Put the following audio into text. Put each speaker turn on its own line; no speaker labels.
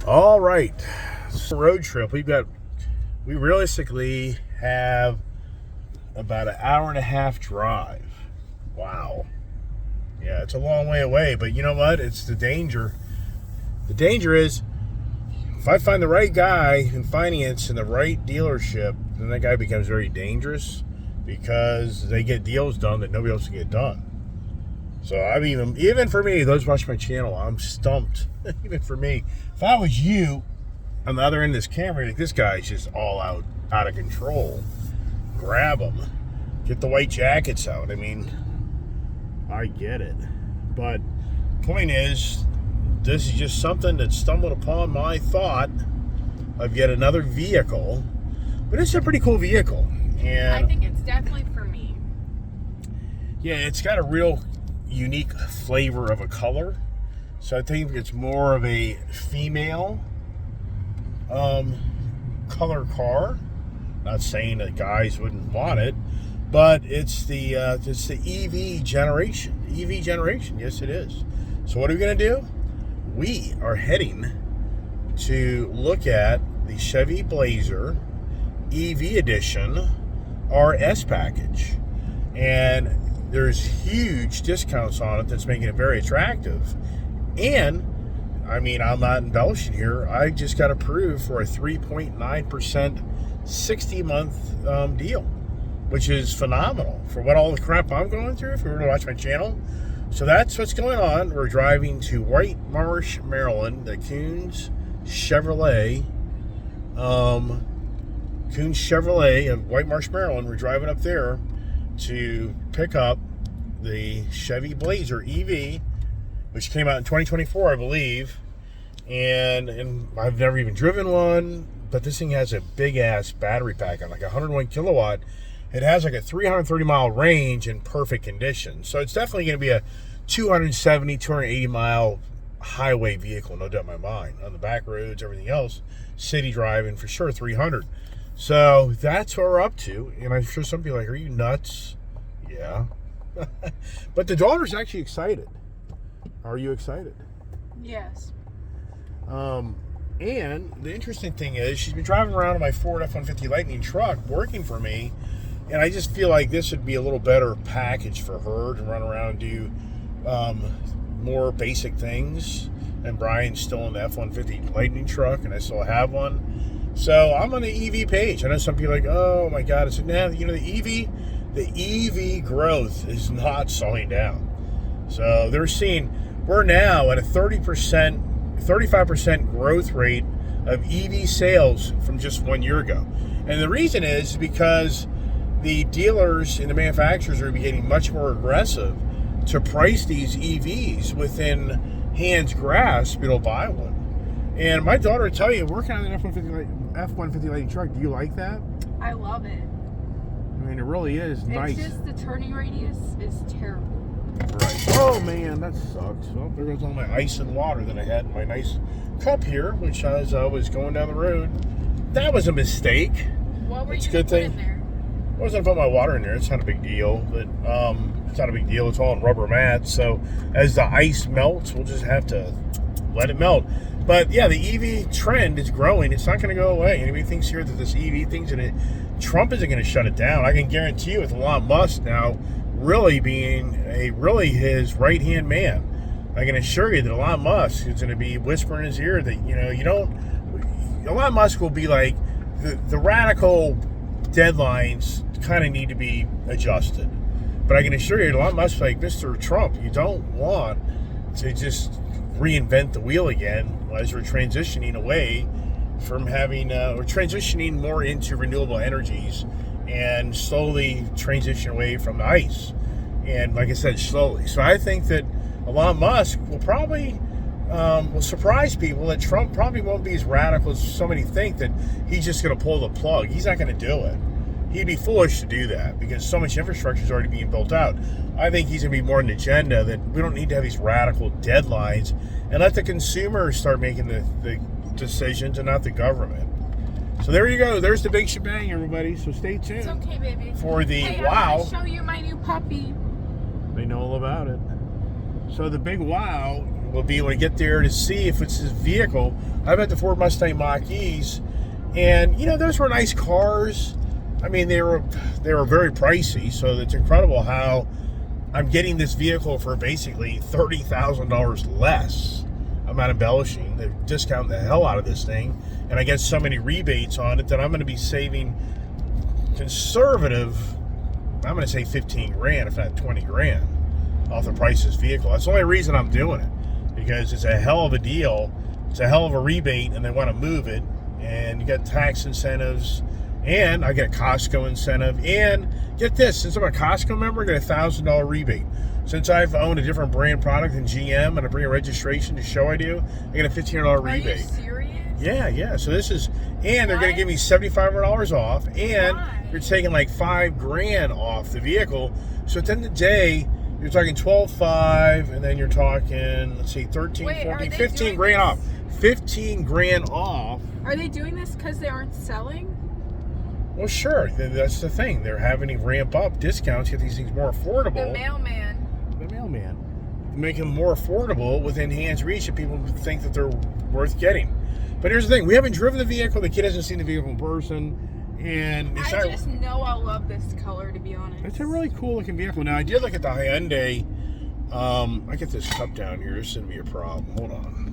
All right, road trip. We realistically have about an hour and a half drive. Wow. Yeah, it's a long way away, but you know what? It's the danger. The danger is if I find the right guy in finance in the right dealership, then that guy becomes very dangerous because they get deals done that nobody else can get done. So I'm even for me, those watch my channel, I'm stumped. Even for me, if I was you on the other end of this camera, like this guy's just all out of control. Grab him, get the white jackets out. I mean, I get it, but point is, this is just something that stumbled upon my thought of yet another vehicle, but it's a pretty cool vehicle, and
I think it's definitely for me.
Yeah, it's got a real unique flavor of a color. So I think it's more of a female color car. Not saying that guys wouldn't want it, but it's the EV generation. EV generation, yes it is. So what are we gonna do? We are heading to look at the Chevy Blazer EV Edition RS package, and there's huge discounts on it that's making it very attractive. And I mean, I'm not embellishing here, I just got approved for a 3.9% 60-month deal, which is phenomenal for what all the crap I'm going through if you were to watch my channel. So that's what's going on. We're driving to White Marsh, Maryland, the Coons Chevrolet of White Marsh, Maryland. We're driving up there to pick up the Chevy Blazer EV, which came out in 2024, I believe. And I've never even driven one, but this thing has a big ass battery pack on, like 101 kilowatt. It has like a 330 mile range in perfect condition. So it's definitely going to be a 270, 280 mile highway vehicle, no doubt in my mind. On the back roads, everything else, city driving for sure, 300. So that's what we're up to. And I'm sure some people are like, are you nuts? Yeah. But the daughter's actually excited. Are you excited?
Yes.
And the interesting thing is, she's been driving around in my Ford F-150 Lightning truck working for me, and I just feel like this would be a little better package for her to run around and do more basic things. And Brian's still in the F-150 Lightning truck, and I still have one. So I'm on the EV page. I know some people are like, oh my God. I said, nah, you know, the EV growth is not slowing down. So we're now at a 35% growth rate of EV sales from just 1 year ago. And the reason is because the dealers and the manufacturers are getting much more aggressive to price these EVs within hand's grasp. You'll buy one. And my daughter will tell you, working on an F-150 Lightning truck, do you like that?
I love it.
I mean, it really is nice.
It's just the turning radius is terrible.
Right. Oh man, that sucks. Well, there goes all my ice and water that I had in my nice cup here, which as I was going down the road, that was a mistake.
What were
it's
you
a good
gonna
thing.
put in there?
I was gonna put my water in there. It's not a big deal, but it's not a big deal. It's all in rubber mats. So as the ice melts, we'll just have to let it melt. But yeah, the EV trend is growing. It's not going to go away. Anybody thinks here that this EV thing's Trump isn't going to shut it down. I can guarantee you, with Elon Musk now really being his right-hand man, I can assure you that Elon Musk is going to be whispering in his ear that, Elon Musk will be like, the radical deadlines kind of need to be adjusted. But I can assure you, Elon Musk's like, Mr. Trump, you don't want to just reinvent the wheel again as we're transitioning away from having, we're transitioning more into renewable energies and slowly transition away from the ice. And like I said, slowly. So I think that Elon Musk will probably will surprise people that Trump probably won't be as radical as so many think, that he's just going to pull the plug. He's not going to do it. He'd be foolish to do that because so much infrastructure is already being built out. I think he's going to be more an agenda that we don't need to have these radical deadlines, and let the consumers start making the decisions and not the government. So there you go. There's the big shebang, everybody. So stay tuned.
It's okay, baby.
For the
I'm gonna show you my new puppy.
They know all about it. So the big wow will be when I get there to see if it's his vehicle. I've had the Ford Mustang Mach-E's, and you know, those were nice cars. I mean, they were very pricey, so it's incredible how I'm getting this vehicle for basically $30,000 less. I'm not embellishing. They're discounting the hell out of this thing, and I get so many rebates on it that I'm going to be saving conservative, I'm going to say 15 grand, if not 20 grand, off the price of this vehicle. That's the only reason I'm doing it, because it's a hell of a deal. It's a hell of a rebate, and they want to move it, and you got tax incentives, and I get a Costco incentive, and get this, since I'm a Costco member, I get a $1,000 rebate. Since I've owned a different brand product than GM, and I bring a registration to show I do, I get a $1,500 rebate.
Are you serious?
Yeah. So this is, and they're going to give me $7,500 off, and you're taking like $5 grand off the vehicle. So at the end of the day, you're talking 12.5, and then you're talking, let's see, 13, 14, 15 grand off. 15 grand off.
Are they doing this because they aren't selling?
Well, sure. That's the thing. They're having to ramp up discounts, get these things more affordable.
The mailman.
Make them more affordable within hands reach, and people think that they're worth getting. But here's the thing: we haven't driven the vehicle. The kid hasn't seen the vehicle in person, and
I just know I love this color, to be honest.
It's a really cool looking vehicle. Now, I did look at the Hyundai. I get this cup down here. This shouldn't be a problem. Hold on.